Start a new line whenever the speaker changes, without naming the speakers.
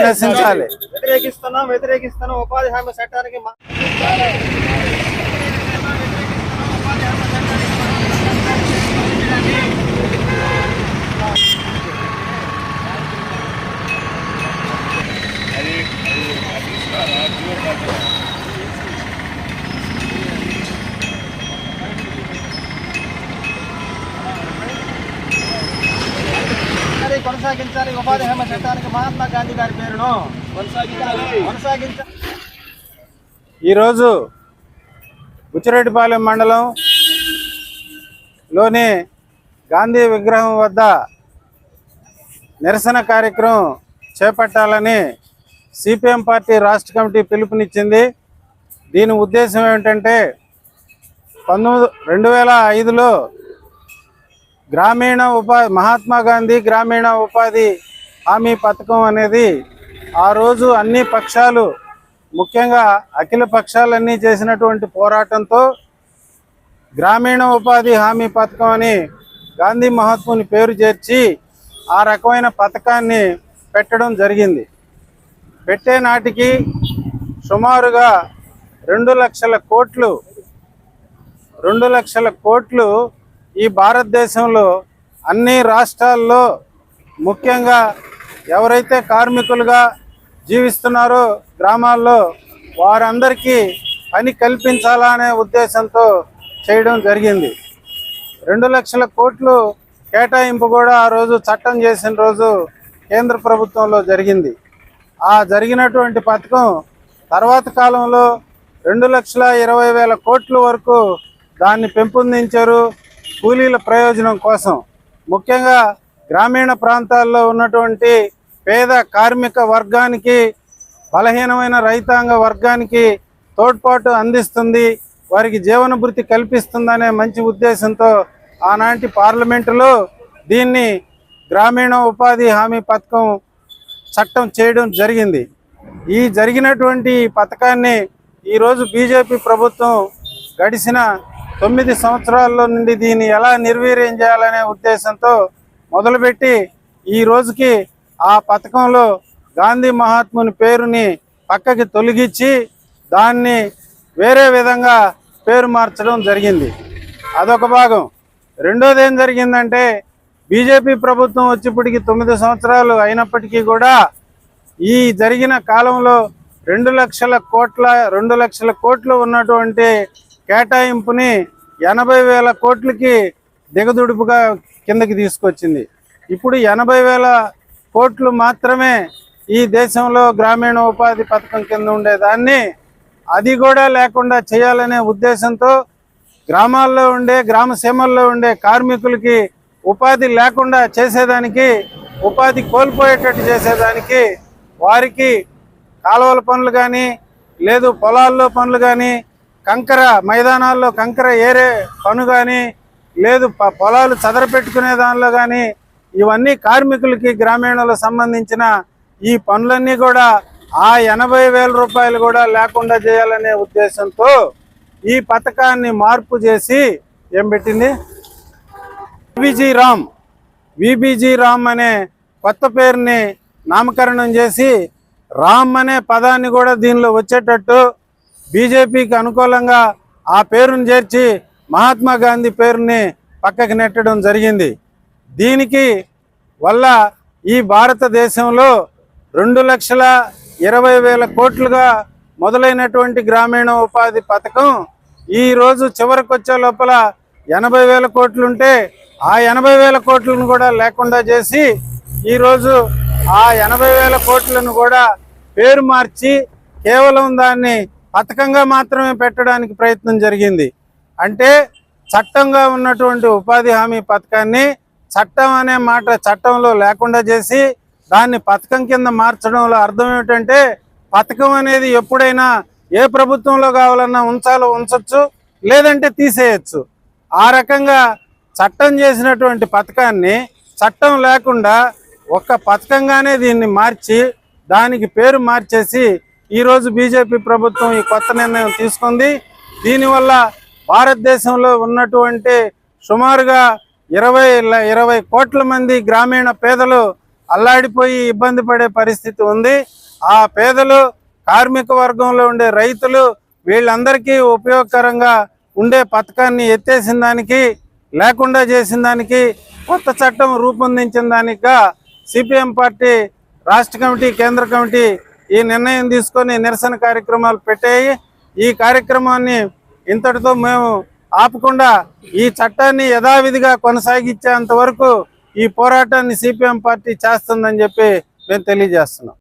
నశించాలి. వ్యతిరేకిస్తున్నాం ఉపాధి హామీ చట్టానికి. కొనసాగించాలి ఉపాధి హామీ చట్టానికి మహాత్మా గాంధీ గారి పేరును కొనసాగించాలి. ఈరోజు బుచ్చిరెడ్డిపాలెం మండలంలోని గాంధీ విగ్రహం వద్ద నిరసన కార్యక్రమం చేపట్టాలని సిపిఎం పార్టీ రాష్ట్ర కమిటీ పిలుపునిచ్చింది. దీని ఉద్దేశం ఏమిటంటే 2005లో మహాత్మా గాంధీ గ్రామీణ ఉపాధి హామీ పథకం అనేది ఆ రోజు అన్ని పక్షాలు, ముఖ్యంగా అఖిల పక్షాలన్నీ చేసినటువంటి పోరాటంతో గ్రామీణ ఉపాధి హామీ పథకం అని గాంధీ మహాత్ముని పేరు చేర్చి ఆ రకమైన పథకాన్ని పెట్టడం జరిగింది. పెట్టే నాటికి సుమారుగా 2 లక్షల కోట్లు ఈ భారతదేశంలో అన్ని రాష్ట్రాల్లో, ముఖ్యంగా ఎవరైతే కార్మికులుగా జీవిస్తున్నారో గ్రామాల్లో వారందరికీ పని కల్పించాలనే ఉద్దేశంతో చేయడం జరిగింది. 2 లక్షల కోట్లు కేటాయింపు కూడా ఆ రోజు చట్టం చేసిన రోజు కేంద్ర ప్రభుత్వంలో జరిగింది. ఆ జరిగినటువంటి పథకం తర్వాత కాలంలో 2,20,000 కోట్ల వరకు దాన్ని పెంపొందించారు కూలీల ప్రయోజనం కోసం. ముఖ్యంగా గ్రామీణ ప్రాంతాల్లో ఉన్నటువంటి పేద కార్మిక వర్గానికి, బలహీనమైన రైతాంగ వర్గానికి తోడ్పాటు అందిస్తుంది, వారికి జీవనభృతి కల్పిస్తుందనే మంచి ఉద్దేశంతో ఆనాటి పార్లమెంటులో దీన్ని గ్రామీణ ఉపాధి హామీ పథకం చట్టం చేయడం జరిగింది. ఈ జరిగినటువంటి పథకాన్ని ఈరోజు బీజేపీ ప్రభుత్వం గడిచిన 9 సంవత్సరాల్లో నుండి దీన్ని ఎలా నిర్వీర్యం చేయాలనే ఉద్దేశంతో మొదలుపెట్టి ఈ రోజుకి ఆ పథకంలో గాంధీ మహాత్ముని పేరుని పక్కకి తొలగించి దాన్ని వేరే విధంగా పేరు మార్చడం జరిగింది. అదొక భాగం. రెండోది ఏం జరిగిందంటే, బీజేపీ ప్రభుత్వం వచ్చేప్పటికి 9 సంవత్సరాలు అయినప్పటికీ కూడా ఈ జరిగిన కాలంలో 2 లక్షల కోట్లు ఉన్నటువంటి కేటాయింపుని 80,000 కోట్లకి దిగదుడుపుగా కిందకి తీసుకొచ్చింది. ఇప్పుడు 80,000 కోట్లు మాత్రమే ఈ దేశంలో గ్రామీణ ఉపాధి పథకం కింద ఉండేదాన్ని అది కూడా లేకుండా చేయాలనే ఉద్దేశంతో గ్రామాల్లో ఉండే, గ్రామ సీమల్లో ఉండే కార్మికులకి ఉపాధి లేకుండా చేసేదానికి, ఉపాధి కోల్పోయేటట్టు చేసేదానికి వారికి కాలువల పనులు కానీ, లేదు పొలాల్లో పనులు కానీ, కంకర మైదానాల్లో కంకర ఏరే పను కానీ, లేదు పొలాలు చదరపెట్టుకునే దానిలో కానీ, ఇవన్నీ కార్మికులకి గ్రామీణంలో సంబంధించిన ఈ పనులన్నీ కూడా ఆ 80,000 రూపాయలు కూడా లేకుండా చేయాలనే ఉద్దేశంతో ఈ పథకాన్ని మార్పు చేసి ఏం పెట్టింది, విబిజీ రామ్ అనే కొత్త పేరుని నామకరణం చేసి రామ్ అనే పదాన్ని కూడా దీనిలో వచ్చేటట్టు బీజేపీకి అనుకూలంగా ఆ పేరును చేర్చి మహాత్మా గాంధీ పేరుని పక్కకి నెట్టడం జరిగింది. దీనికి వల్ల ఈ భారతదేశంలో 2,20,000 కోట్లుగా మొదలైనటువంటి గ్రామీణ ఉపాధి పథకం ఈరోజు చివరికి వచ్చే లోపల 80,000 కోట్లుంటే ఆ 80,000 కోట్లను కూడా లేకుండా చేసి ఈరోజు ఆ 80,000 కోట్లను కూడా పేరు మార్చి కేవలం దాన్ని పథకంగా మాత్రమే పెట్టడానికి ప్రయత్నం జరిగింది. అంటే చట్టంగా ఉన్నటువంటి ఉపాధి హామీ పథకాన్ని చట్టం అనే మాట చట్టంలో లేకుండా చేసి దాన్ని పథకం కింద మార్చడంలో అర్థం ఏమిటంటే పథకం అనేది ఎప్పుడైనా ఏ ప్రభుత్వంలో కావాలన్నా ఉంచొచ్చు, లేదంటే తీసేయచ్చు. ఆ రకంగా చట్టం చేసినటువంటి పథకాన్ని చట్టం లేకుండా ఒక్క పథకంగానే దీన్ని మార్చి దానికి పేరు మార్చేసి ఈరోజు బీజేపీ ప్రభుత్వం ఈ కొత్త నిర్ణయం తీసుకుంది. దీనివల్ల భారతదేశంలో ఉన్నటువంటి సుమారుగా 20 కోట్ల మంది గ్రామీణ పేదలు అల్లాడిపోయి ఇబ్బంది పడే పరిస్థితి ఉంది. ఆ పేదలు, కార్మిక వర్గంలో ఉండే రైతులు వీళ్ళందరికీ ఉపయోగకరంగా ఉండే పథకాన్ని ఎత్తేసిన దానికి, లేకుండా చేసిన దానికి, కొత్త చట్టం రూపొందించిన దానిగా సిపిఎం పార్టీ రాష్ట్ర కమిటీ, కేంద్ర కమిటీ ఈ నిర్ణయం తీసుకొని నిరసన కార్యక్రమాలు పెట్టాయి. ఈ కార్యక్రమాన్ని ఇంతటితో మేము ఆపకుండా ఈ చట్టాన్ని యథావిధిగా కొనసాగించేంత వరకు ఈ పోరాటాన్ని సిపిఎం పార్టీ చేస్తుందని చెప్పి మేము తెలియజేస్తున్నాం.